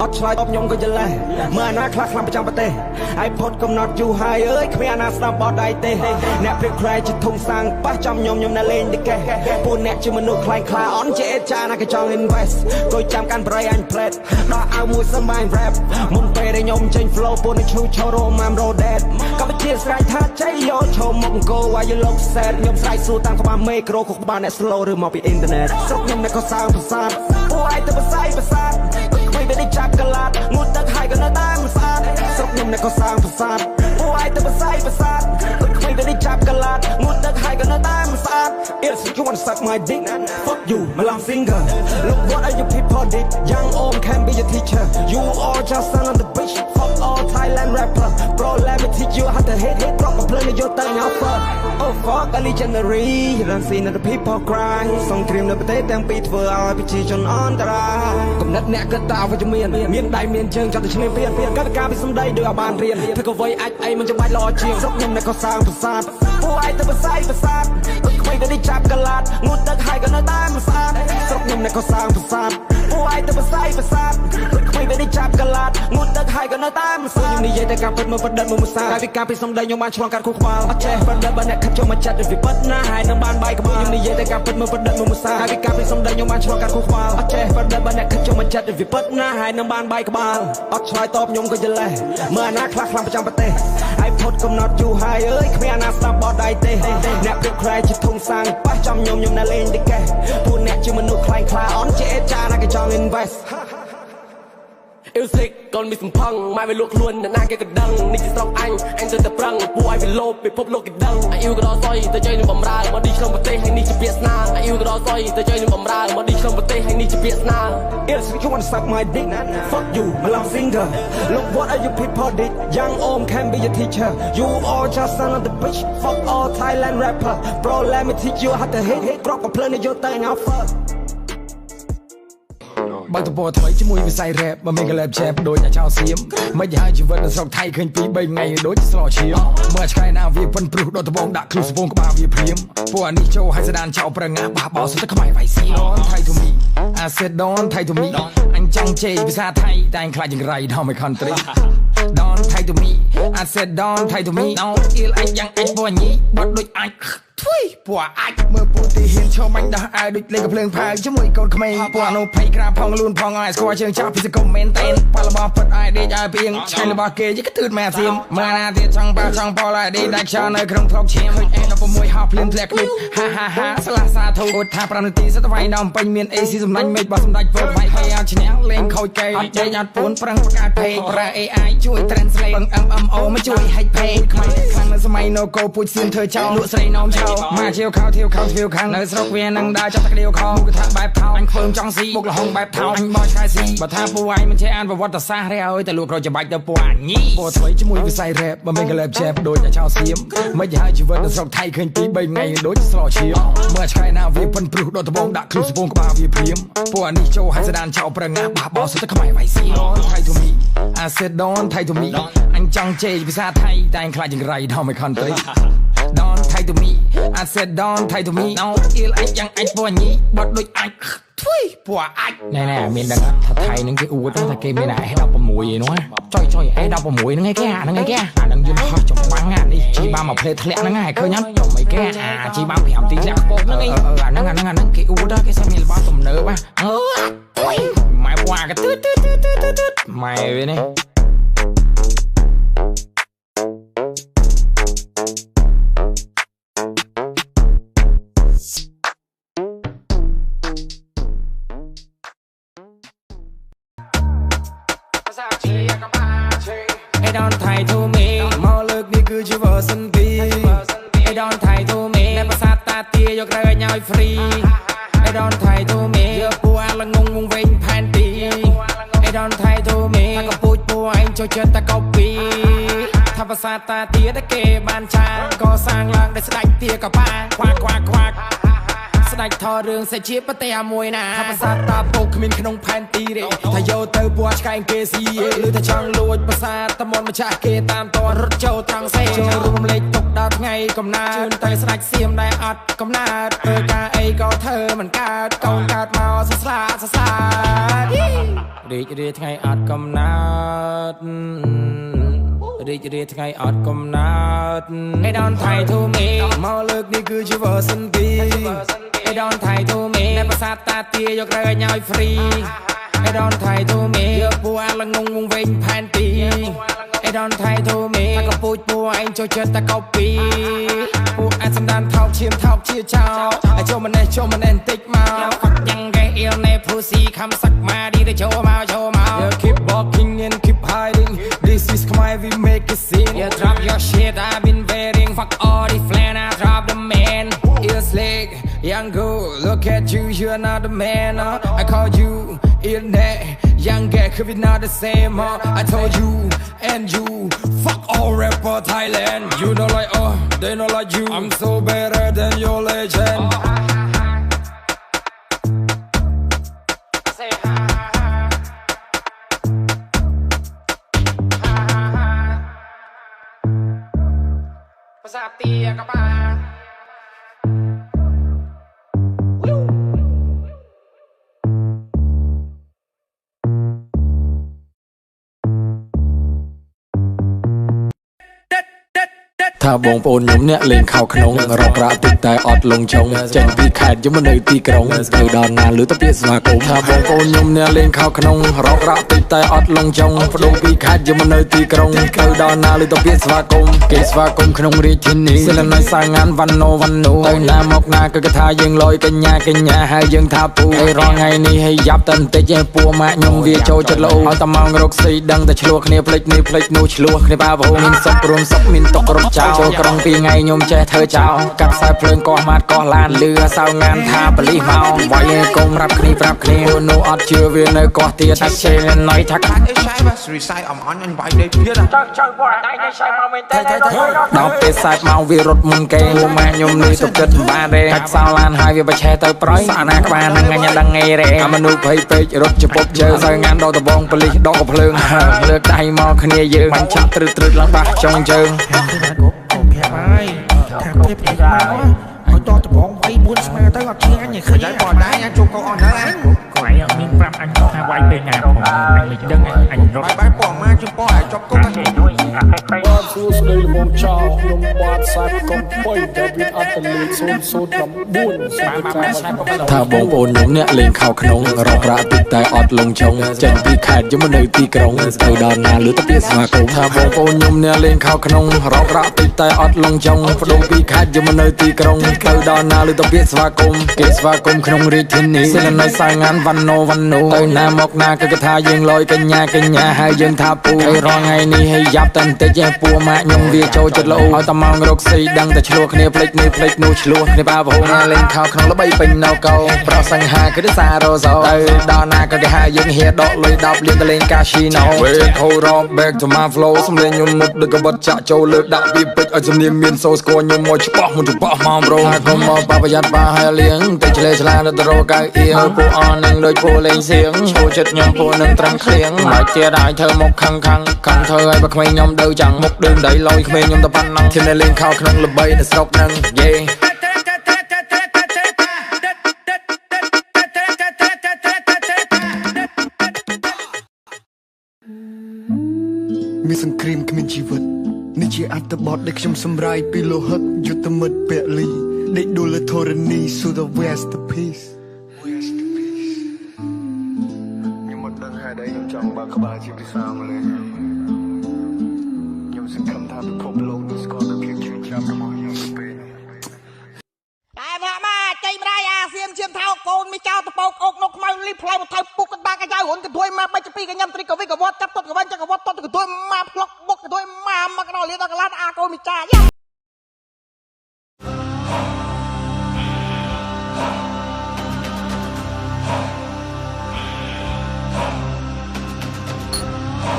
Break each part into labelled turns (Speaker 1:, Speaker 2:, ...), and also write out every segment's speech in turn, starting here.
Speaker 1: អត់ឆ្លើយតបខ្ញុំក៏យល់ដែរមើលអាណាខ្លះខ្លាំងប្រចាំប្រទេសហើយផុតកំណត់យូរហើយអើយគ្មានអាណាស្ដាប់បោះដៃទេអ្នកព្រៀបខ្លាយជាធំសាំងប៉ះចំខ្ញុំនៅលេងតិកេពួកអ្នកជាមនុស្សខ្លាំងខ្លាអន់ជាអេចាណាក៏ចង់ invest គួយចាំកាន់ប្រៃអញ plate ដោះអាវមួយសឹមបាន rap មុនពេលដែលខ្ញុំចេញ flow ពួកអ្នកឈូឈររម I'm roaded កម្ពុជាស្រ័យថាចៃយកឈោមកអង្គwhy you look sad ខ្ញុំស្រ័យសួរតាមក្បាលមេក្រូក្បាលអ្នក slow ឬមកពី internet ស្រុកខ្ញុំអ្នកក៏សាងប្រាសាទពួកឯងទៅបសាយប្រាសាទไม่ได้จับกระลาดงูตะไคร่ก็น่าตามันสาดสกยมเนี่ยก็สร้างประสาทผู้ไอ้แต่ภาษาประสาทไม่ได้จับกระลาดงูตะไคร่ก็น่าตามันสาด If you wanna suck my dick fuck you มาลอง finger look what are you people did young old can be your teacher you all just son of the bitch fuck all Thailand rapper bro let me teach you how to hit drop a play in your thing out fuck oh fuck a legendary you don't see the people cry ส่งเตรียมในประเทศទាំងពីរធ្វើឲ្យប្រជាជនអន្តរាយកំណត់អ្នកគិតតាវិជ្ជមានដៃមានជើងចាប់តែឈ្នះពៀនកាត់ការពីសំដីដោយឲ្យបានរៀនធ្វើក៏វ័យអាចអីមិនចាំបាច់ល្អជាងស្រុកខ្ញុំអ្នកក៏សាងប្រាសាទពួកឯងទៅបសាយប្រាសាទគ្មានតែចាប់កលាតងូតទឹកហើយក៏នៅតែមិនស្អាតស្រុកខ្ញុំអ្នកក៏សាងប្រាសាទពួកឯងទៅបសាយប្រាសាទគ្មានតែចាប់កលាតងូតទឹកហើយក៏នៅតែមិនស្អាតខ្ញុំនិយាយតែការពិតមកបដិទ្ធមកមុសាហើយពីការពីសំដីខ្ញុំបានឆ្លងកាត់ខួរក្បាលអត់ចេះបដិទ្ធបើអ្នកខិតចូលមកចាត់វាពិតណាស់ហើយនឹងបានបាយក្បាលខ្ញុំនិយាយតែការពិតមកបដិទ្ធមកមុសាហើយពីការពីសំដីខ្ញុំបានឆ្លងកាត់ខួរក្បាលអត់ចេះបដិទ្ធបើអ្នកខិតចូលមកចាត់វាពិតណាស់ហើយនឹងបានបាយក្បាលអត់ឆ្លើយតបខ្ញុំក៏យល់ដែរមើលអាណាខ្លះខ្លាំងប្រចាំប្រទេសហើយផុតកំណត់យូរហើយអើយគ្មានអាណាស្ដាប់បោះដៃទេអ្នកព្រៀបខ្លាយជាធំសាំងប៉ះចំខ្ញុំនៅលេងតិកេពួកអ្នកជាមនុស្សខ្លាំងខ្លាអន់ជាអេចាណាក៏ចង់ invest អ៊ីវសិកកូនមានសំផឹងម៉ែវាលក់ខ្លួនអ្នកណាគេក៏ដឹងនេះជាស្រុកអញទៅតែប្រឹងពួកឲ្យវាលោបពិភពលោកគេដឹងអាយូក៏ដល់សុយទៅជ័យនឹងបំរើមកឌីក្នុងប្រទេសហើយនេះជាពាក្យស្នាអាយូក៏ដល់សុយទៅជ័យនឹងបំរើមកឌីក្នុងប្រទេសហើយនេះជាពាក្យស្នា If you wanna suck my dick fuck you มาลอง finger look what are you people did young old can be your teacher you all just son of the bitch fuck all Thailand rapper bro let me teach you how to hit drop a play in your thing out fuckបើតពោថ្មីជាមួយវិស័យ rap មិនមានកលែបឆេបដូចតែចោលសៀមមិនហើយជីវិតនៅស្រុកថៃឃើញពី3ថ្ងៃដូចស្រោឈាមមើលឆ្កែណាវាប៉ុនព្រុសដកដបងដាក់ខ្លួនស្ពងក្បាលវាព្រាមពួកអានេះចូលឲ្យស្ដានចោលប្រងាបះបោសុទ្ធតែខ្មែរវៃសៀមថៃទូមីអាសេដនថៃទូមីអញចង់ជេរភាសាថៃតែខ្លាចយ៉ាងไรដល់មិន country ដនថៃទូមីអាសេដនថៃទូមីអោអ៊ីលអញយ៉ាងអញពួកញីបត់ដូចអាចធ្វីពួកអាចមើលពួកទីហ៊ានឈរមាញ់ដោះអាយដូចលេងកំភ្លើងផៅជាមួយកូនក្មេងពួកអនុភ័យក្រាបផងលូនផងឲ្យស្គាល់ជើងចាប់ពីសង្គមមែនតែនប៉ារបស់ពិតឲ្យដេកឲ្យពីងឆ្ងាយរបស់គេយីក៏ទឿនមែនសៀមមើលណាទៀតចង់ប៉ាចង់ប៉លឲ្យដេកដាច់ខ្យល់នៅក្នុងធ្លុកឈាមឃើញអេ16ហោះភ្លៀងធ្លាក់គ្លីបហាហាហាស្លាសាធូអត់ថា5នាទីសិតវាយដល់ពេញមាន AC សំណាញ់មេឃរបស់សម្ដេចពលវាយឲ្យឈ្នះលេងខូចគេអត់ដេកអត់ពួនប្រឹងបង្កើតពេកប្រើ AI ជួយ translate បង្ MMO មកជួយ hack page ខ្មែរខាងនៅសម័យ no go ពូជសៀនធ្វើចោលលក់ស្រីនោមឆោមកជាវខោធាវខោធាវខាងនៅស្រុកវានឹងដើរចាប់តែក្តៀវខោគឺថាបែបថោអញធ្វើចង់ស៊ីមុខលហុងបែបថោអញបោះឆ្កែស៊ីបើថាពួកឯងមិនចេះអានប្រវត្តិសាស្ត្រទេឲ្យតែលក់ក្រូចច្បាច់ទៅពួកអញីពួកថ្មីជាមួយវិស័យ rap មិនមានកលែបឆេបដូចតែចោលសៀមមិនហើយជីវិតនៅស្រុកថៃឃើញពី3ថ្ងៃដូចស្រោឈាមមើលឆ្កែណាវាប៉ុនព្រុសដកដបងដាក់ខ្លួនស្ពងក្បាលវាព្រាមពួកអានេះចូលឲ្យស្ដានចោលប្រងាបះបោសុទ្ធតែខ្មែរវៃសៀមថៃទូមីអាសេដនថៃទូមីអញចង់ជេរភាសាថៃតែខ្លាចយ៉ាងไรដល់មិន country ដនថៃទូមីអាសេដនថៃទូមីអោអ៊ីលអញយ៉ាងអញពួកញីបត់ដូចអាចធ្វីពួកអាចណែមានដឹងថាថៃនឹងគេអួតថាគេមានអា F16 ឯនោះចុយ F16 ហ្នឹងឯងគេអាហ្នឹងឯងគេអាហ្នឹងយន្តហោះចំបាំងអានេះជីបាមកផ្លេធ្លាក់ហ្នឹងឯងឃើញអត់ចំអីគេអាជីបា5ទីធ្លាក់ខ្ពស់ហ្នឹងឯងអាហ្នឹងគេអួតគេស្មានរបស់ទំនើបម៉ែពួកអាក៏ទឺម៉ែវានេះI don't try to me មកលើកនេះគឺជា version 2 I don't try to me អ្នកប្រសាទតាទាយករើញឲ្យ free I don't try to me យកពួកអាលងងវងវិញផែនទី I don't try to me ថាកពូជពួកឯងចូលចិត្តតែ copy ថាប្រសាទតាទាដែលគេបានចាងក៏សាងឡើងដោយស្ដេចទាក៏ប៉ាខ្វាក់ស្ដេចថតរឿងសេចជាប្រទេសមួយណាថាប្រសាទតាពុកគ្មានក្នុងផែនទីទេថាយកទៅពណ៌ឆ្កែងគេស៊ីឬថាចង់លួចប្រសាទតមន់ម្ចាស់គេតាមតរត់ចូលត្រង់សេចូលរួមលេខទុកដល់ថ្ងៃកំណើតជឿនទៅស្ដេចសៀមដែលអត់កំណើតធ្វើការអីក៏ធ្វើមិនកើតកូនកើតមកសស្លា
Speaker 2: រីករាយថ្ងៃអត់កំណើតរីករាយថ្ងៃអត់កំណើត Hey don't try to me មកលើកនេះគឺជា version 2 Hey don't try to me អ្នកប្រសាទតាទាយករើឲ្យ free Hey don't try to me យកពូអាលងងវងវិញផែនទី Hey don't try to me តែក៏ពូជពូឯងចូលចិត្តតែ copy ពូអាចសំដានថោកឈាមថោកជាចោលឲ្យចូលម្នេះបន្តិចមកយ៉ាងកែអៀលណែ pussy ខំសាក់មកឌីទៅចូលមក You keep walking and keep hiding This is my we make it scene You drop your shit I've been waiting Fuck all the flan I drop the man Ear slick young girl Look at you you're not the man I called you in that young guy could be not the same I told you and you Fuck all rapper Thailand You know like they know like you I'm so better than your legend Say hi ภาษาเตียกับบ้า ថាបងប្អូនខ្ញុំអ្នកលេងខោក្នុងរករាក់តិចតែអត់លងចុងចេញពីខេត្តយកមកនៅទីក្រុងទៅដល់ណាលឺទៅពាក្យស្វាគមន៍ថាបងប្អូនខ្ញុំអ្នកលេងខោក្នុងរករាក់តិចតែអត់លងចុងបដូរពីខេត្តយកមកនៅទីក្រុងទៅដល់ណាលឺទៅពាក្យស្វាគមន៍គេស្វាគមន៍ក្នុងរាជធានីសិលណៃសាងានវ៉ាន់ណូទៅណាមកណាគឺគេថាយើងលយកញ្ញាហើយយើងថាពូហើយរាល់ថ្ងៃនេះឲ្យយ៉ាប់តែបន្តិចឯពួកម៉ាក់ខ្ញុំវាចូលចិត្តលោឲ្យតែម៉ោងរកស៊ីដឹងតែឆ្លោះគ្នាផ្លេចនេះផ្លេចនោះឆ្លោះគ្នាបាបងមានសុខរួមសុខមានទុករត់ចោលចូលក្រុងពីថ្ងៃខ្ញុំចេះធ្វើចោលកាត់ខ្សែភ្លើងកោះម៉ាត់កោះឡានលឺសៅងានថាបលិសមកវាយកុំរាប់គ្នាប្រាប់គ្នានោះអត់ជឿវានៅកោះទៀតតែចេះណៃថាកាត់អីឆៃបាស្រីសៃអំអញអញបាយដេកទៀតចៅបងដៃនេះឆៃមកមែនទេដល់ពេលសែបមកវារត់មុនគេម៉ាក់ខ្ញុំនេះទៅគិតបានទេកាច់សោឡានហើយវាបឆេះទៅប្រយអាណាក្បាលហ្នឹងអញដឹងអីរ៉េអាមនុស្សភ័យពេករត់ជពុបជើសៅងានដល់ដបងបលិសដកកំភ្លើងលើកដៃមកគ្នាយើងបាញ់ឆាក់ត្រឹតឡើងបាសចុងជើងហើយថាគេផ្លេចមកឲ្យតតបង3 4ស្មើទៅអត់ជាអញឃើញតែបងដែរអញជុំកោអត់ដែរគាត់អញមានប្រាប់អញថាវាយពេលណាผมអញមិនដឹងអញរត់បាយបងមកជុំបងឲ្យចប់គុកតែបាទសួស្ដីបងចៅខ្ញុំបាទសាច់កំពុយតែវាអត់ទៅលេខ009ថាបងប្អូនខ្ញុំអ្នកលេងខោក្នុងរករាក់តិចតែអត់លងចុងចេញពីខេត្តយកមកនៅទីក្រុងទៅដល់ណាលឺទៅពាក្យស្វាគមន៍ថាបងប្អូនខ្ញុំអ្នកលេងខោក្នុងរករាក់តិចតែអត់លងចុងបដូរពីខេត្តយកមកនៅទីក្រុងទៅដល់ណាលឺទៅពាក្យស្វាគមន៍គេស្វាគមន៍ក្នុងរាជធានីសិលណៃសាងានវ៉ាន់ណូទៅណាមកណាគឺគេថាយើងលយកញ្ញាហើយយើងថាពូហើយរាល់ថ្ងៃនេះឲ្យយ៉ាប់តែបន្តិចឯពួកម៉ាក់ខ្ញុំវាចូលចិត្តលោឲ្យតែម៉ោងរកស៊ីដឹងតែឆ្លោះគ្នាផ្លេចនេះផ្លេចនោះឆ្លោះគ្នាបាបងណាលេងខោក្នុងល្បីពេញនៅកោប្រសង្ហាគឺសាររ៉ូសូទៅដល់ណាក៏គេហៅយើងហៀដកលុយ10លានទៅលេងកាស៊ីណូពេលហូរ៉ម back to my flow សំលេងខ្ញុំមុតដូចកបិតចាក់ចូលលើកដាក់ពីពេជ្រឲ្យសំនៀងមានសូស្គរខ្ញុំមកច្បាស់មុនច្បាស់មកប្រូហើយកុំមកប្រយ័ត្នបាហើយលៀងទៅឆ្លេឆ្លាទៅរកកៅអៀងពួកអននឹងដូចពួកលេងសៀងចូលចិត្តខ្ញុំពួកនឹងត្រឹមឃ្លៀងមកទៀតឲ្យធ្វើមកខឹងធ្វើឲ្យបើក្មេងខ្ញុំទៅចាំងមុខដឹងដៃលយក្មេងខ្ញុំទៅប៉ុណ្ណឹងធានលេងខោក្នុងល្បីនៅស្រុកហ្នឹងយេ
Speaker 3: មានសង្គ្រាមគ្មានជីវិតនេះជាអត្ថបទដែលខ្ញុំសម្រាយពីលោហិតយុទ្ធមិត្តពលីដេកដួលលើធរណី So the West Peace ខ្ញុំមិនដឹងហេតុអីខ្ញុំចង់បើកក្បាលជាភាសាអង់គ្លេសខ្ញុំសង្ឃឹមថាពិភពលោកនេះស្គាល់នូវភាពជ្រៅជ្រៅរបស់ខ្ញុំទៅពេលនេះ
Speaker 4: តែមកមកចេញម្ដាយអាសៀមឈាមថោកូនមីចៅតពកអុកនុកខ្មៅលីផ្លៃមកថៅពុកកណ្ដាកាចៅហ៊ុនកន្ធួយមកបាច់ពីកញ្ញាំត្រីកវិកវត្តចាប់តុតកវ៉ាន់ចកវត្តតុតកន្ធួយមកផ្លុកបុកកន្ធួយមកកណ្ដោលៀនដល់កលាតអាកូនមីចាយ៉ា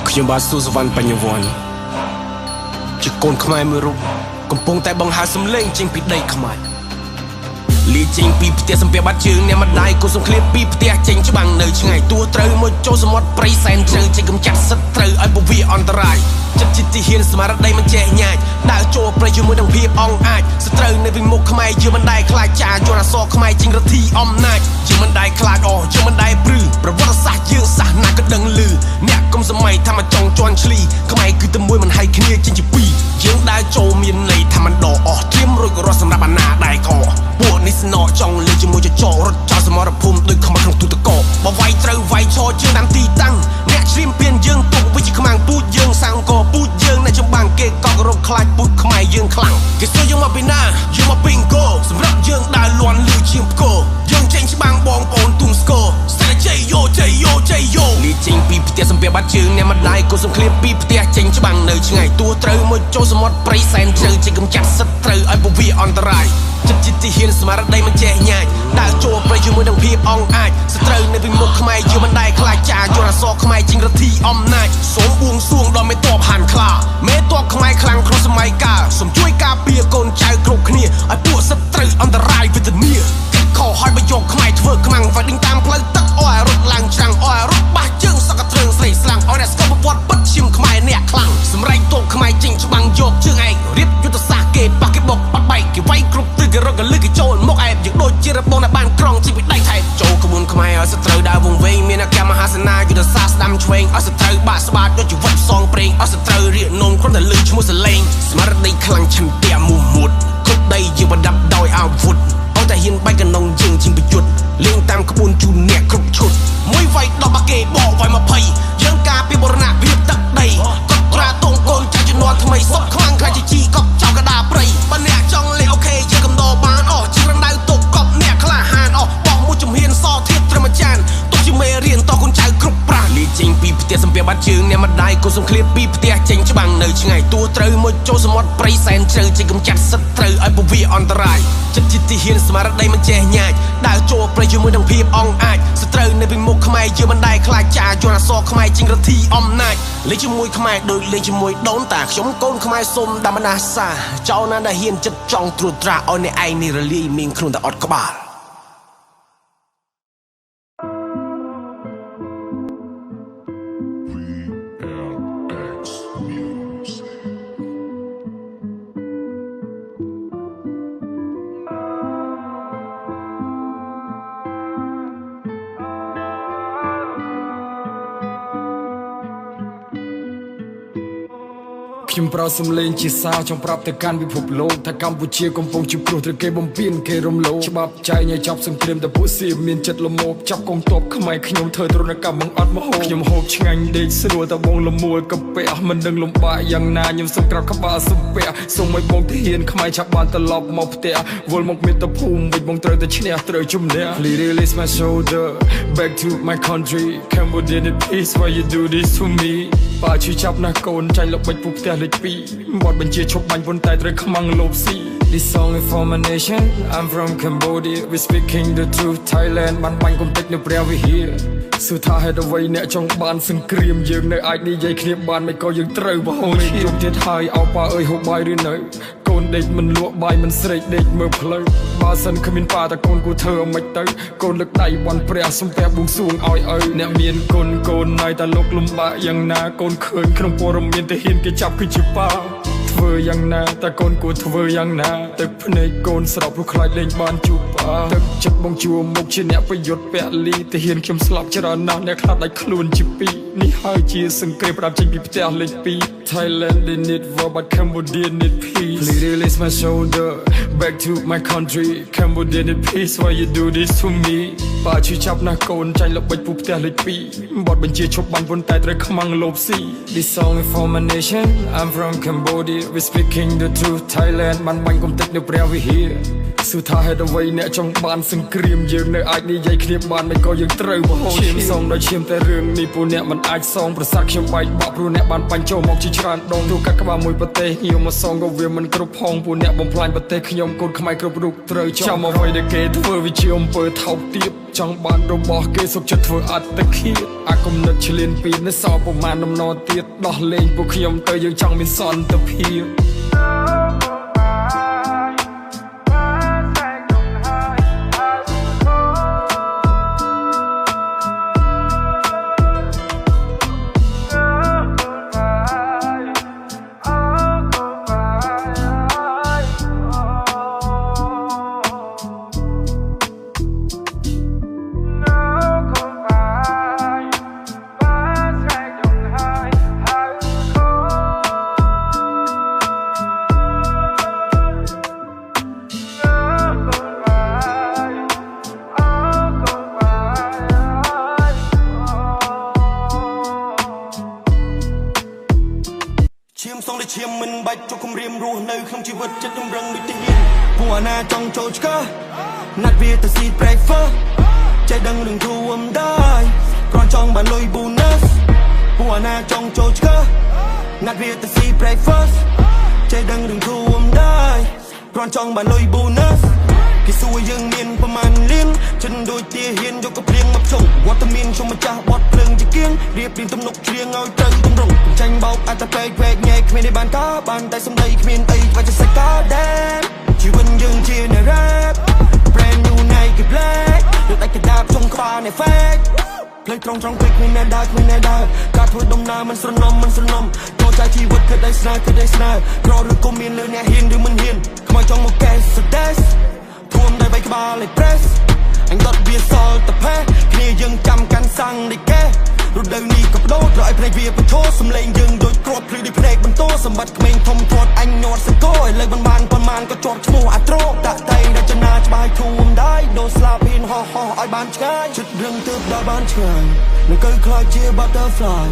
Speaker 5: ខ្ញុំបាទស៊ូសវណ្ណបញ្ញវន្តជាកូនខ្មែរមួយរូបកំពុងតែបង្ហើរសំឡេងចេញពីដីខ្មែរលីចេញពីផ្ទះសំភារបាត់ជើងអ្នកម្ដាយគូសំឃ្លាពីផ្ទះចេញច្បាំងនៅឆ្ងាយទួត្រូវមកចូលសមុទ្រព្រៃសែនជ្រៅចេញកំចាត់សិតត្រូវឲ្យពវាអន្តរាយចិត្តជាទីហ៊ានស្មារតីមិនចេះញ៉ាចដើរចូលព្រៃជាមួយនឹងភាពអង្អាចសត្រូវនៅពីមុខខ្មែរយើងមិនដែលខ្លាចចាយល់អសរខ្មែរជាងរទ្ធីអំណាចយើងមិនដែលខ្លាចយើងមិនដែលព្រឺប្រវត្តិសាស្ត្រយើងសាសនាក៏ដឹង ជន់ឆ្លីខ្មែរគឺតែមួយមិនហើយគ្នាចេញជាពីរយើងដើរចូលមានន័យថាមិនដកអស់ត្រៀមរួចក៏រត់សម្រាប់អាណាដែរកពួកនេះស្នើចង់លេងជាមួយចោរត់ចោលសមរភូមិដូចខ្មាំងក្នុងទូទឹកកកបើវាយត្រូវវាយឈរជើងតាមទីតាំងអ្នកជ្រាមពៀនយើងទុកវិជាខ្មាំងពូជយើងសាំងកពូជយើងអ្នកចម្បាំងគេកករកខ្លាចពូជខ្មែរយើងខ្លាំងគេសួរយើងមកពីណាយើងមកពីអង្គរសម្រាប់យើងដើរលន់លឺជាងផ្គរយើងចេញច្បាំងបងប្អូនទុំស្គរស្ទើរជ័យយោជ័យយោជ័យយោលីចេញពីផ្ទះសំភារបាត់ជើងអ្នកម្ដាយក៏សង្ឃ្លាមពីផ្ទះចេញច្បាំងនៅឆ្ងាយទួត្រូវមកចូលសមុទ្រព្រៃសែនជ្រៅជាកំចាត់សត្រូវឲ្យពវាអន្តរាយចិត្តជាទីហ៊ានស្មារតីមិនចេះញ៉ាចដើរចូលព្រៃជាមួយនឹងភាពអង្អាចសត្រូវនៅពីមុខខ្មែរយើងមិនដែលខ្លាចចាយល់អសរខ្មែរជាងរទ្ធីអំណាចសូមបួងសួងដល់មេតបហានខ្លាមេតបខ្មែរខ្លាំងក្នុងសម័យកាលសូមជួយការពារកូនចៅគ្រប់គ្នាឲ្យពួកសត្រូវអន្តរាយវេទនាខោហើយបើយកខ្មែរធ្វើខ្មាំងវាយដេញតាមផ្លូវទឹកអោយរត់ឡើងច្រាំងអោយរត់បាសជើងសកត្រឹងស្រីស្លាំងអោយអ្នកស្គាល់ប្រវត្តិពិតឈាមខ្មែរអ្នកខ្លាំងសម្រេចទោបខ្មែរចេញច្បាំងយកជើងឯងរៀបយុទ្ធសាស្ត្រគេប៉ះគេបុកបាត់បែកគេវាយគ្រប់ទិសគេរកកលឹកគេចូលមកអែបយើងដូចជារបងដែលបានក្រងជីវិតដៃថែបចូលក្បួនខ្មែរឲ្យសត្រូវដើរវងវែងមានអាកាមហាសេនាយុទ្ធសាស្ត្រស្ដាំឆ្វេងឲ្យសត្រូវបាក់ស្បាតយកជីវិតផ្សងប្រេងឲ្យសត្រូវរៀកនំគ្រាន់តែលឺឈ្មោះសលេងស្មារតីខ្លាំងឆន្ទៈមូលមុតគ្រប់ដីយើងបដាប់ដោយអាវុធតែហ៊ានបែកកណ្ដុងយើងជាងប្រយុទ្ធលេងតាមក្បួនជូនអ្នកគ្រប់ឈុតមួយវាយ10បាគេបកវាយ20យើងការពីបរណភាពទឹកដីកត់ត្រាតងកូនចាស់ជំនាន់ថ្មីសុខខ្លាំងខ្លាចជាជីកប់ចោលកដាព្រៃបើអ្នកចង់លេងអូខេយើងកំដរបានអស់ជាងរំដៅទុកកប់អ្នកក្លាហានអស់បោះមួយជំហានសធៀបត្រឹមអាចារ្យទុកជាមេរៀនតកូនចៅគ្រប់ប្រាស់លីចេញពីផ្ទះសំភារបាត់ជើងអ្នកម្ដាយក៏សង្ឃ្លាមពីផ្ទះចេញច្បាំងនៅឆ្ងាយទួត្រូវមកចូលសមុទ្រព្រៃសែនជ្រៅជាកំចាត់សត្រូវឲ្យពវាអន្តរាយចិត្តជាទីហ៊ានស្មារតីមិនចេះញ៉ាចដើរចូលព្រៃជាមួយនឹងភាពអង្អាចសត្រូវនៅពីមុខខ្មែរយើងមិនដែលខ្លាចចាយល់អសរខ្មែរជាងរទ្ធីអំណាចលេងជាមួយខ្មែរដូចលេងជាមួយដូនតាខ្ញុំកូនខ្មែរសូមដាំណាសាចោលណាដែលហ៊ានចិត្តចង់ត្រួតត្រាឲ្យអ្នកឯងនេះរលាយមានខ្លួនតែអត់ក្បាល
Speaker 2: ខ្ញុំប្រោសំលេងជាសារចង់ប្រាប់ទៅកាន់ពិភពលោកថាកម្ពុជាកំពុងជួបគ្រោះត្រូវគេបំពានគេរំលោភច្បាប់ចែងឲ្យចាប់សង្គ្រាមតែពួកសៀមមានចិត្តល្មមចាប់កងទ័ពខ្មែរខ្ញុំធ្វើទរណកម្មបង្អត់មហោខ្ញុំហូបឆ្ងាញ់ដេកស្រួលតែបងលមួលកាពះមិនដឹងលំបាកយ៉ាងណាខ្ញុំសុំក្រាបក្បាលសុំពះសូមឲ្យបងទាហានខ្មែរចាប់បានត្រឡប់មកផ្ទះវល់មកមាតុភូមិវិញបងត្រូវតែឈ្នះត្រូវជំនះ Please release my shoulder back to my country Cambodia in peace why you do this to me បើជួយចាប់ណាកូនចាញ់លបិចពុកផ្ទះលេខ2មាត់បញ្ជាឈប់បាញ់ប៉ុន្តែត្រូវខ្មាំងលោបស៊ី This song is for my nation I'm from Cambodia we speaking the truth Thailand បានបាញ់កុំតិចនៅព្រះវិហារសួរថាហេតុអ្វីអ្នកចង់បានសង្គ្រាមយើងនៅអាចនិយាយគ្នាបានមិនក៏យើងត្រូវបហូរឈាមទៀតហើយអោប៉ាអើយហូបបាយឬនៅកូនដេកមិនលក់បាយមិនស្រេកដេកមើលផ្លូវបើសិនគ្មានប៉ាតកូនគូធ្វើអ្មិនទៅកូនលើកដៃបន់ព្រះសំពះបួងសួងឲ្យឪអ្នកមានកូនហើយតែលោកលំបាកយ៉ាងណាកូនឃើញក្នុងព័ត៌មានទាហានគេចាប់គឺជាប៉ាធ្វើយ៉ាងណាតែកូនគួរធ្វើយ៉ាងណាទឹកភ្នែកកូនស្រោបព្រោះខ្លាចលេងបានជួបប៉ាទឹកចិត្តបងជួមុខជាអ្នកប្រយុទ្ធពលីទាហានខ្ញុំស្លាប់ច្រើនណាស់អ្នកខ្លះដាច់ខ្លួនជាពីរនេះហើយជាសង្គ្រាមផ្ដាប់ចេញពីផ្ទះលេខ2 Thailand they need war but Cambodia need peace Please release my shoulder back to my country Cambodia need peace why you do this to me បើជួយចាប់ណាកូនចាញ់លបិចពុកផ្ទះលេខ2បត់បញ្ជាឈប់បាញ់ប៉ុន្តែត្រូវខ្មាំងលោបស៊ី This song is for my nation I'm from Cambodia we speaking the truth Thailand បានបាញ់កុំតិចនៅព្រះវិហារសួរថាហេតុអ្វីអ្នកចង់បានសង្គ្រាមយើងនៅអាចនិយាយគ្នាបានមិនក៏យើងត្រូវបហូរឈាមសងដោយឈាមតែរឿងនេះពួកអ្នកមិនអាចសងប្រសាទខ្ញុំបែកបាក់ព្រោះអ្នកបានបាញ់ចូលមកជាច្រើនដងទូកាត់ក្បាលមួយប្រទេសខ្ញុំមកសងក៏វាមិនគ្រប់ផងពួកអ្នកបំផ្លាញប្រទេសខ្ញុំកូនខ្មែរគ្រប់រូបត្រូវចាំអ្វីដែលគេធ្វើវាជាអំពើថោកទាបចង់បានរបស់គេសុខចិត្តធ្វើអត្តឃាតអាគំនិតឆ្លៀនពីនេះសល់ប្រមាណដំណរទៀតដោះលែងពួកខ្ញុំទៅយើងចង់មានសន្តិភាព
Speaker 1: តែឈាមមិនបាច់ចុះគំរាមរស់នៅក្នុងជីវិតចិត្តតម្រឹងដូចទាហានពួកអាណាចង់ចូលឆ្កឹះណាត់វាទៅស៊ី breakfast ចេះដឹងរឿងរួមដែរគ្រាន់ចង់បានលុយ bonus ពួកអាណាចង់ចូលឆ្កឹះណាត់វាទៅស៊ី breakfast ចេះដឹងរឿងរួមដែរគ្រាន់ចង់បានលុយ bonus គេសួរយើងមានប្រមាណលានចិនដូចទាហានយកកព្រៀងមកជុំវត្តមានខ្ញុំម្ចាស់បត់ភ្លើងជាគៀងរៀបរៀងទំនុកច្រៀងឲ្យត្រូវទម្រង់ចាញ់បោកអត្តពេកពេកញែកគ្មានទេបានការបានតែសំដីគ្មានអីខ្វះចិត្តសាច់ការដែរជីវិតយើងជាអ្នក rap brand new Nike black ដូចដាច់កដាបចុងក្បាលនៃ fake ផ្លេចត្រង់ពេកគ្មានអ្នកដើរការធ្វើដំណើរមិនស្រណុំចូលใจជីវិតគឺដៃស្នើក្រឬក៏មានលើអ្នកហ៊ានឬមិនហ៊ានខ្មោចចង់មកកេសទេសធួមដោយបីក្បាលលេ press អញដុតវាសល់តែផេះគ្នាយើងចាំកាន់សាំងនេះកេរដូវនេះក៏បដូរត្រូវឲ្យភ្នែកវាបញ្ឈរសំឡេងយើងដូចគ្រាប់ភ្លឺដូចភ្នែកបន្ទោសម្បត្តិក្មេងធំធាត់អញញាត់សកលឲ្យលើមិនបានប៉ុន្មានក៏ជាប់ឈ្មោះអាត្រោតាក់តែងរចនាច្បាស់ធួមដែរដូរស្លាបហ៊ានហោះឲ្យបានឆ្ងាយចិត្តរឹងទើបដល់បានឆ្ងាយនឹងគឺខ្លាចជា butterfly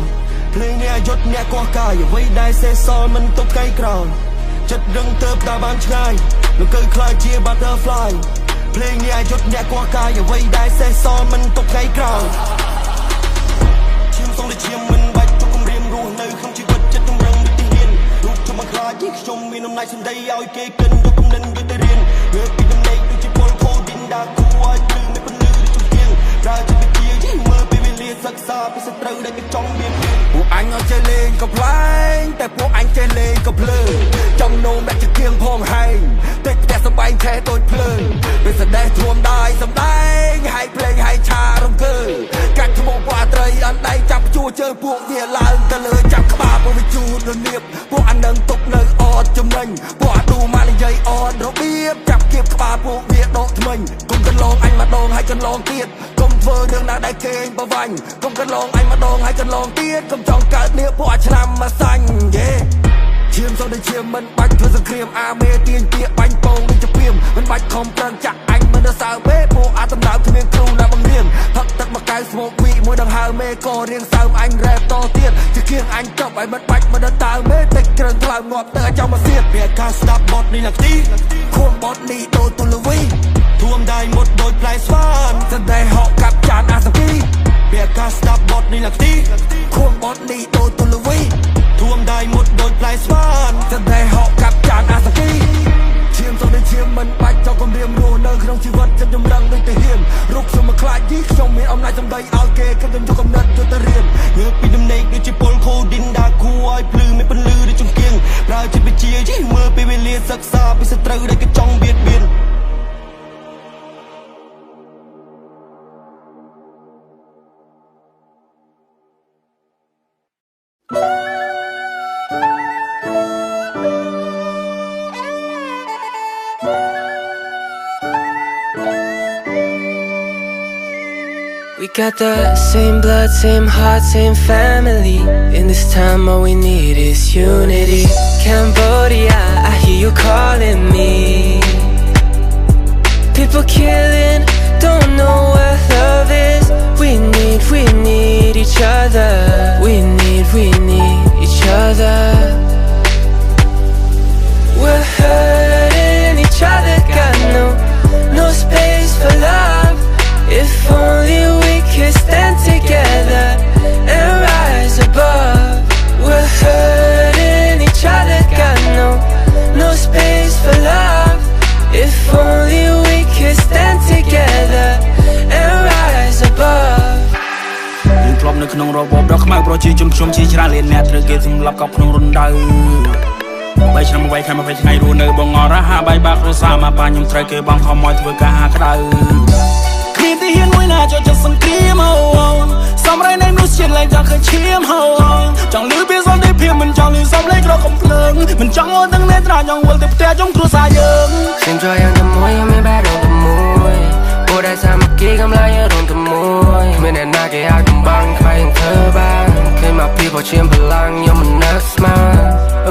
Speaker 1: ភ្លេងនេះយុទ្ធអ្នកកោះកាយអ្វីដែលសេះសល់មិនទុកថ្ងៃក្រោយចិត្តរឹងទើបដល់បានឆ្ងាយនឹងគឺខ្លាចជា butterfly ភ្លេងនេះយុទ្ធអ្នកកោះកាយអ្វីដែលសេះសល់មិនទុកថ្ងៃក្រោយឈាមសំតែឈាមមិនបាច់ចុះគំរាមរស់នៅក្នុងជីវិតចិត្តតម្រឹងដូចទាហានរូបខ្ញុំមកខ្លាចខ្ញុំមានអំណាចសម្ដីឲ្យគេកិនយកគំនិតយកទៅរៀនវាពីដំណេកដូចជាពលខូឌីនដាគួរឲ្យភ្លឺមិនពន្លឺដូចជាងប្រើចិត្តវិទ្យាមើលពីវេលាសិក្សាពីសត្រូវដែលគេចង់មានពួកអញឲ្យចេះលេងកំ ប្លែងតែពួកអញចេះលេងក៏ភ្លើចង់នោមអ្នកជាគៀងផងហែងតិចផ្ទះសបែងឆេះដូចភ្លើពេលសដេះធួមដាយសំដែងហើយភ្លេងហើយឆារំកើកាច់ឈ្មោះពួកអត្រីអណ្ដែងចាប់ជួជើពួកវាឡើងទៅលើចាប់ក្បាលពួកវាជូតលនៀបពួកអានឹងទុកនៅអត់ចំណេញពួកអាទូម៉ានិយាយអត់របៀបចាប់គៀបក្បាលពួកវាដកថ្មិញគុំកន្លងអញម្ដងហើយកន្លងទៀតគុំធ្វើរឿងណាដែលគេងបវាញ់គុំកន្លងអញម្ដងហើយកន្លងទៀតគុំចង់កើតនេះពួកអាឆ្នាំមកសាញ់យេឈាមសូនតែឈាមមិនបាច់ធ្វើសង្គ្រាមអាមេទាញពាកបាញ់ពងដូចជាព្រាមមិនបាច់ខំប្រឹងចាក់អញមិនទៅសើពេពួកអាតំដើមគ្មានគ្រូណាបង្រៀនផឹកទឹកមកកៅស្មោកវីមួយដង្ហើមមេក៏រៀងសើមអញរ៉េបតទៀតជាគៀងអញចប់ឲ្យមិនបាច់មិនទៅតើមេតិចគ្រឿងថ្លើមងាប់ទៅឲ្យចង់មកសៀតវាការស្ដាប់បទនេះណាទីខួនបទនេះដូចទូលវីធួមដៃមុតដូចផ្លែស្វានសន្តែហកកាប់ចានអាសគីវាការស្ដាប់បទនេះណាទីខួនបទនេះដូចទូលវីធួមដៃមុតដូចផ្លែស្វានសន្តែហកកាប់ចានអាសគីឈាមសូនតែឈាមមិនបាច់ចង់គំរាមរស់នៅក្នុងជីវិតចិត្តចម្រឹងដូចទៅហ៊ានរូបខ្ញុំមកខ្លាចយីខ្ញុំមានអំណាចសម្ដីឲ្យគេគិតទៅយកកំណត់យកទៅរៀនងើបពីដំណេកដូចជាពលខូឌីនដាគួរឲ្យភ្លឺមិនពន្លឺដូចចង្គៀងប្រើចិត្តវិទ្យាយីមើលពីវេលាសិក្សាពីសត្រូវដែលគេចង់បៀតបៀន
Speaker 6: We got the same blood, same heart, same family. In this time all we need is unity. Cambodia, I hear you calling me. People killing, don't know what love is. We need each other. We need each other. We're hurting each other, got no space for love. If only we could stand together and rise above. We're hurting each other, got no space for love. If only we could stand together and rise above.
Speaker 7: យើងធ្លាប់នៅក្នុងរបបដ៏ខ្មៅប្រជាជនខ្ញុំជាច្រើនលានអ្នកត្រូវគេសម្លាប់កប់ក្នុងរណ្ដៅ3ឆ្នាំ8ខែ20ថ្ងៃរស់នៅបងអរហាបាយបាក់គ្រួសារមកប៉ាខ្ញុំត្រូវគេបងខំមកធ្វើការហាក្តៅគ្មានទីហ៊ានមួយណាចូលចិត្តសង្គ្រាមសំរៃនៃមនុស្សជាតិឡើងចង់ឃើញឈាមចង់លឺពីសន្តិភាពមិនចង់លឺសំឡេងក្រកំភ្លើងមិនចង់ឲ្យទាំងអ្នកត្រាចង់វិលទៅផ្ទះចង់គ្រួសារយើង
Speaker 6: ខ្ញុំជួយយ៉ាងតែមួយមានបែររងតែមួយពួកដែលសាមគ្គីកំឡាយរងតែមួយគ្មានអ្នកណាគេអាចបំបាំងខ្វែងធ្វើបានឃើញមកពីបោះឈាមបលាំងខ្ញុំមិននឹកស្មា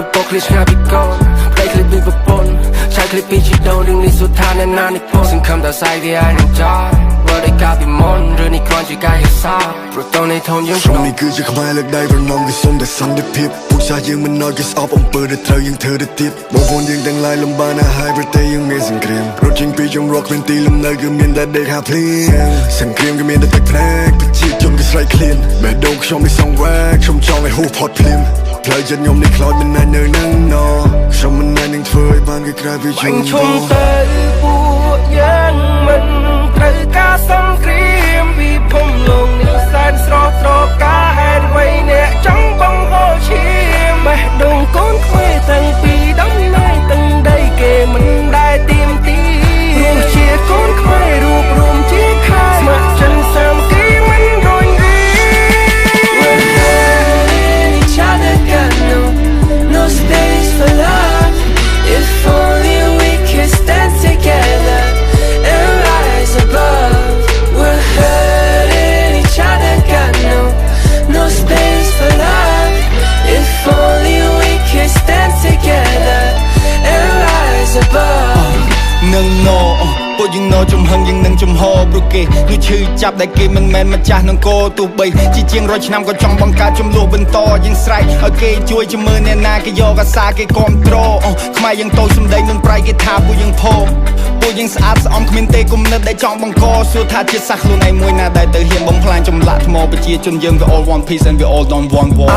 Speaker 6: នពុកគ្លីឆ្ងាយពីកូនផ្លេចគ្លីពីប្រពន្ធឆាយគ្លីពីជីដូនរឿងនេះសុទ្ធថាអ្នកណានិពន្ធសង្ឃឹមតែសាយវាអាចនឹងចោល What they កាពីមុនឬនេះគ្រាន់ជាការហេតុសារព្រោះតោះនៃធំយើង
Speaker 3: ព្រោះនេះគឺជាខ្មែរលើកដៃប្រណំគឺសុំតែសន្តិភាពពួកសាយើងមិនណយគេស្អប់អំពើដែលត្រូវយើងធ្វើទៅទៀតបងប្អូនយើងទាំងឡាយលំបានណាស់ហើយប្រទេសយើងមានសង្គ្រាមរត់ចេញពីជំរកគ្មានទីលំនៅគឺមានតែដេកហាភ្លៀងសង្គ្រាមគឺមានតែទឹកភ្នែកប្រជាជនគឺស្រែកឃ្លានបេះដូងខ្ញុំនេះសងវ៉ាខ្ញុំចង់ឲ្យហូរផុតភ្លាមផ្លូវចិត្តខ្ញុំនេះខ្លោចមិនណែននៅនឹងណខ្ញុំមិនណែននឹងធ្វើឲ្យបានគេក្រៅពីជំនឿ
Speaker 6: ទៅពួកយើងមិនត្រូវការសង្គ្រាមពីភូមិលោកនេះសែនស្រស់ត្រកាហេតុអ្វីអ្នកចង់បង្ហូរឈាមបេះដូងកូនខ្មែរតាំងពីដំណើរទាំងដីគេមិនដែលទៀមទីរស់ជាកូនខ្មែររួបរวมជាខែស្ម័គ្រចិត្តសាមគ្គីមិនរញរា No space for love. If only we could stand together and rise above. We're hurting each other, got no space for love. If only we could stand together and rise above.
Speaker 8: នឹងណោពួកយើងណោចំហឹងយើងនឹងចំហព្រោះគេគឺឈឺចាប់ដែលគេមិនមែនម្ចាស់នឹងកោទោះបីជាជាង100ឆ្នាំក៏ចង់បង្កើតចំនួនបន្តយើងស្រែកឲ្យគេជួយជំនឿអ្នកណាគេយកអាសាគេគ្រប់គ្រងខ្មែរយើងតូចសំដីនឹងប្រៃគេថាពួកយើងផោពួកយើងស្អាតស្អំគ្មានទេគុំនិតដែលចង់បង្កសួរថាជាតិសាសន៍ខ្លួនឯងមួយណាដែលទៅហ៊ានបំផ្លាញចម្លាក់ថ្មប្រជាជនយើង we all want peace and we all don't want war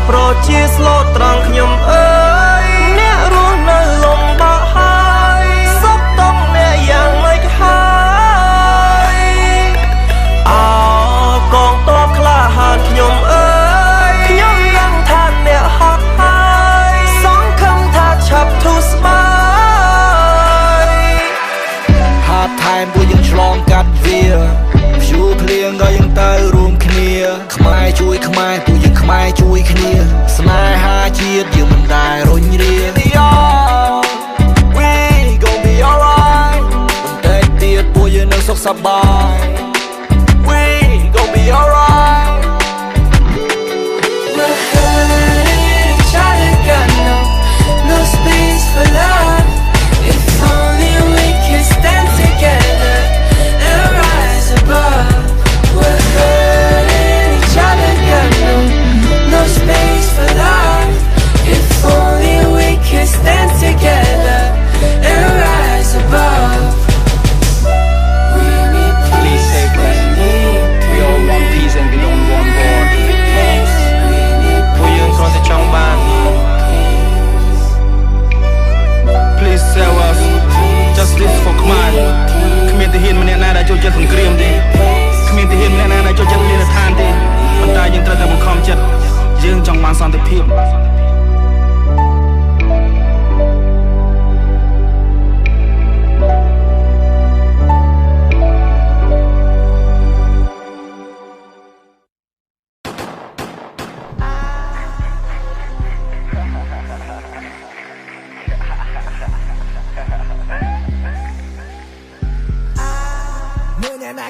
Speaker 6: ប្រជាស្លូតត្រង់ខ្ញុំអើយអ្នករស់នៅលំបាកហើយសុខទុក្ខអ្នកយ៉ាងម៉េចហើយកងទ័ពក្លាហានខ្ញុំអើយខ្ញុំដឹងថាអ្នកហត់ហើយសង្ឃឹមថាឆាប់ធូរស្បើយហាត់ថែមពួកយើងឆ្លងកាត់វាព្យូភ្លៀងក៏យើងទៅរួមគ្នាខ្មែរជួយខ្មែរពួកយើងខ្មែរជួយគ្នាស្នេហាជាតិយើងមិនដែលរុញរា We gon' be alright បន្តិចទៀតពួកយើងនឹងសុខសប្បាយ We gon' be alright We're hurting each other, got no space for love. If only we could stand together and rise above. We're hurting each other, got no space for love. If only we could stand together and rise above. We need
Speaker 8: Please say peace. We all want peace and we don't want war ពួកយើងគ្រាន់តែចង់បាន Please save us justice for ខ្មែរគ្មានទាហានម្នាក់ណាដែលចូលចិត្តសង្គ្រាមទេគ្មានទាហានម្នាក់ណាដែលចូលចិត្តលីនឋានទេប៉ុន្តែយើងត្រូវតែបង្ខំចិត្តយើងចង់បានសន្តិភាព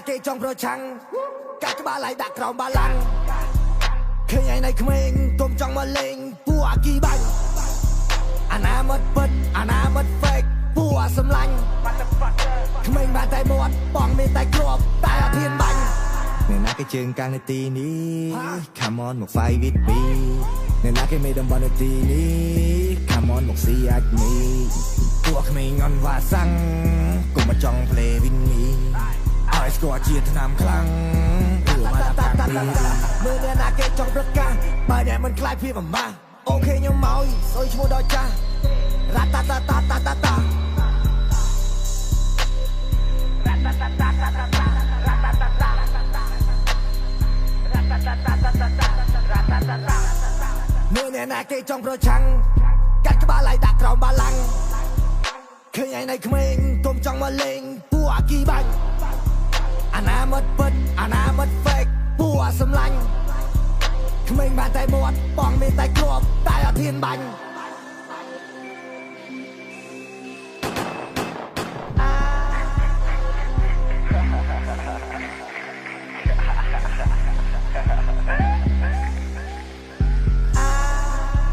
Speaker 1: គេចង់ប្រឆាំងកាត់ក្បាលឲ្យដាក់ក្រោមបាឡាំងឃើញឯណៃក្មេងទុំចង់មកលេងពួកអាគីបាញ់អនាមតពិតអនាមត fake ពួកអាសម្លាញ់ក្មេងបានតែមាត់បងមានតែគ្រាប់តែអធិនបាញ់អ្នកណាគេជើងកាំងនាទីនេះ Come on មក fight with me អ្នកណាគេមេតំបន់នាទីនេះ Come on មក see at me ពួកក្មេងអន់វ៉ាសាំងកុំមកចង់ play with meឲ្យស្គាល់ជាថ្នាំខ្លាំងព្រោះមកតាតាមើលអ្នកណាគេចង់ប្រកាសបើអ្នកមិនខ្លាចភាពអាម៉ាស់អូខេខ្ញុំមកសុយឈ្មោះដល់ចាស់រ៉ាតាតាតាតាតាតាមើលអ្នកណាគេចង់ប្រឆាំងកាត់ក្បាលឲ្យដាក់ក្រោមបាឡាំងឃើញឯណៃក្មេងទុំចង់មកលេងពួកអាគីបាញ់អនាមតពិតអនាមត fake ពួកអាសម្លាញ់ក្មេងបានតែមាត់បងមានតែគ្រាប់តែអធិនបាញ់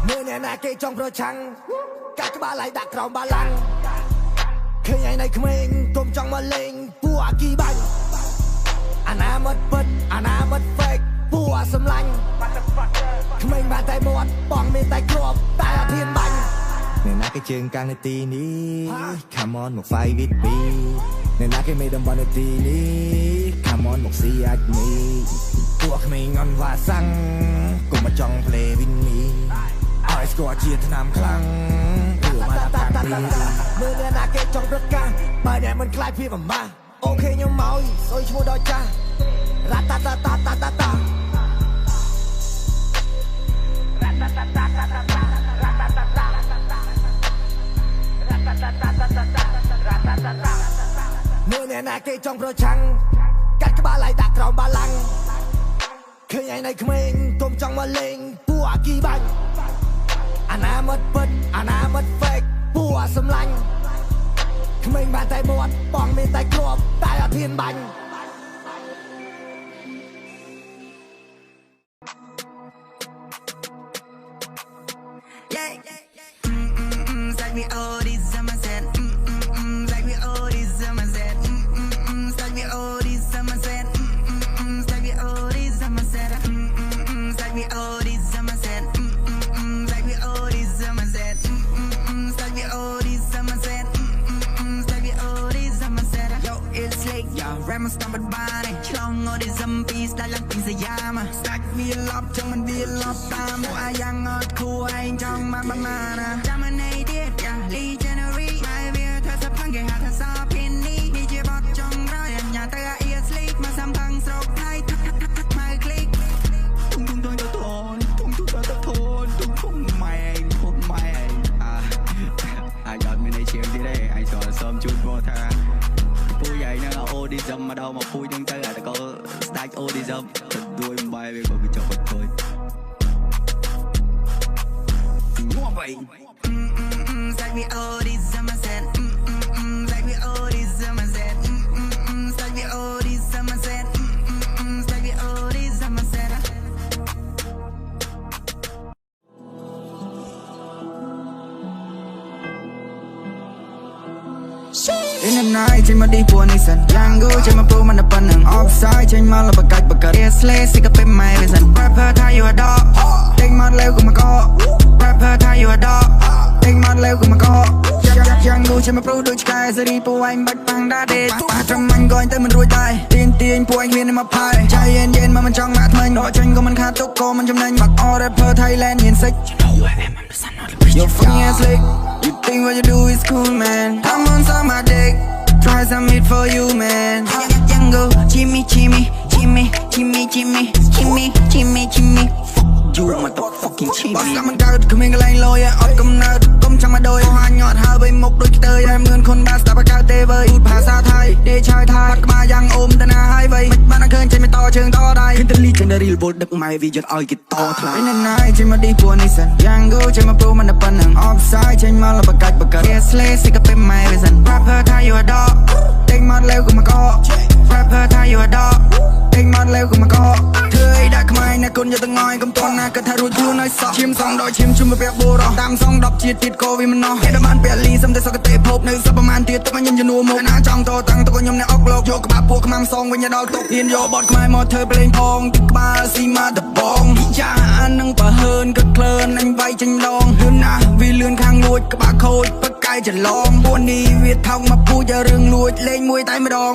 Speaker 1: មើលអ្នកណាគេចង់ប្រឆាំងកាត់ក្បាលឲ្យដាក់ក្រោមបាឡាំងឃើញឯណៃក្មេងទុំចង់មកលេងពួកអាគីបាញ់ អាណាមិត្តពិតអាណាមិត្ត fake ពួកសម្លាញ់ក្មេងបានតែមាត់បងមានតែគ្រាប់តែអត់ហ៊ានបាញ់អ្នកណាគេជើងកាំងនាទីនេះ Come on មក fight with me អ្នកណាគេមេតំបន់នាទីនេះ Come on មក see at me ពួកក្មេងអន់វ៉ាសាំងកុំមកចង់ play with me ឲ្យស្គាល់ជាថ្នាំខ្លាំងព្រោះមកតាតាមើលអ្នកណាគេចង់ប្រកាសបើអ្នកមិនខ្លាចភាពអាម៉ាស់អូខេខ្ញុំមកសួយឈ្មោះដល់ចាស់រ៉ាតាតាតាតាតាតាមើលអ្នកណាគេចង់ប្រឆាំងកាត់ក្បាលឲ្យដាក់ក្រោមបាឡាំងឃើញឯងនៅក្មេងទុំចង់មកលេងពួកអាគីបាញ់អាណាមិត្តពិតអាណាមិត្ត fake ពួកសម្លាញ់ក្មេងបានតែមាត់បងមានតែគ្រាប់តែអត់ហ៊ានបាញ់Like we all these summer set like we all these summer set like we all these summer set like we all these summer set like we all these summer set like we all these summer set like we all these summer set like we all these summer set yo it's like yo ram stomp but body ឆ្លងall these zombies ស្ដាច់ឡើងពីសយាមស្ដាច់វាលប់ចង់មិនវាលប់តាមមកអាយ៉ាងអត់គួរឯងចង់មកបានណាចាំមិនឯទៀត Legendary មកវាថាសផាំងគេហៅថាសាភិននេះនេះជាបទចុងក្រោយអញ្ញាទៅអ៊ីស្លីកមកសំផាំងស្រុកថៃមកคลิกទុំទុំទៅធនទុំទុំទៅធនទុំទុំម៉ែអាយអត់មានអីជាងទៀតទេអាយសល់សុំជូនមកថាពូយាយនឹងអូឌីសឹមមកដល់មកពូនឹងទៅអាតកោស្ដាច់អូឌីសឹមទៅដួយបាយវាក៏វាចុះបាត់thôi More bay like we all these summer set like we all these summer set like we all these summer set like we all these summer set In the night ចេញមកឌីពួននេះសិនយ៉ាងគូចេញមកព្រោះមិនប៉ុណ្ណឹង offside ចេញមកលបកាច់បកាត់ Slay សិកពេម៉ែវាសិន rapper ថា you a dog ដេញមកលេវក៏មកក rapper ថា you a dog ដេញមកលេវក៏មកកយ៉ាងគូចេញមកព្រោះដូចឆ្កែសេរីពួកឯងបាច់ប៉ាំងដាដេប៉ះត្រឹមអញក៏ទៅមិនរួចដែរទាញពួកឯងមានមកផាយចៃយេនមកមិនចង់មកថ្មីដកចេញក៏មិនខាតទុកក៏មិនចំណេញបាត់ all rapper Thailand មានសិច Yo fucking ass lick You think what you do is cool man I'm on some dick Try some meat for you man Django Jimmy Fuck you motherfucking Jimmy បោះតាមមិនកើតគ្មានកន្លែងលយអត់កំណើតកុំចាំមកដូចហាញអត់ហើបីមុខដូចខ្ទើយតែមឿនខុនបាស្តាប់កើតទេវើយភាសាថៃដេឆាយថៃបាត់ក្បាលយ៉ាងអូមតាណាហើយវៃមិនបានឃើញចេញមិនតជើងតដៃឃើញតែ Legendary បលដឹកម៉ែវាយកឲ្យគេតថ្លៃនៅណាចេញមកឌីពួននេះសិនយ៉ាងគូចេញមកព្រោះមិនប៉ុណ្ណឹង offside ចេញមកលបកាច់បកាត់ Slay សិកពេម៉ែវាសិន rapper ថា you a dog ដេញមកលេវក៏មកក rapper ថា you a dog ដេញមកលេវក៏មកកធ្វើអីដាក់ខ្មែរអ្នកគុណយកទៅងយកុំតន់ណាគិតថារួចខ្លួនឲ្យសោះឈាមសងដល់ឈាមជុំពាក់បូរោះតាមសង10ជាតិទៀតក៏វាមិនណោះគេបានពាក់លីសំតែសកទេភពនៅសប្រមាណទៀតទឹកខ្ញុំជំនួមកណាចង់តតាំងទៅខ្ញុំអ្នកអុកលោកយកក្បាលពួកខ្មាំសងវិញដល់ទុកហ៊ានយកបតខ្មែរមកធ្វើភ្លេងផងទឹកក្បាលស៊ីម៉ាដបងចាអានឹងបើហឺនក៏ក្លឿនអញវាយចេញដងលឿនណាស់វាលឿនខាងលួចក្បាលខូចបកាយច្រឡំពួកនេះវាថោកមកពូជរឿងលួចលេងមួយតែម្ដង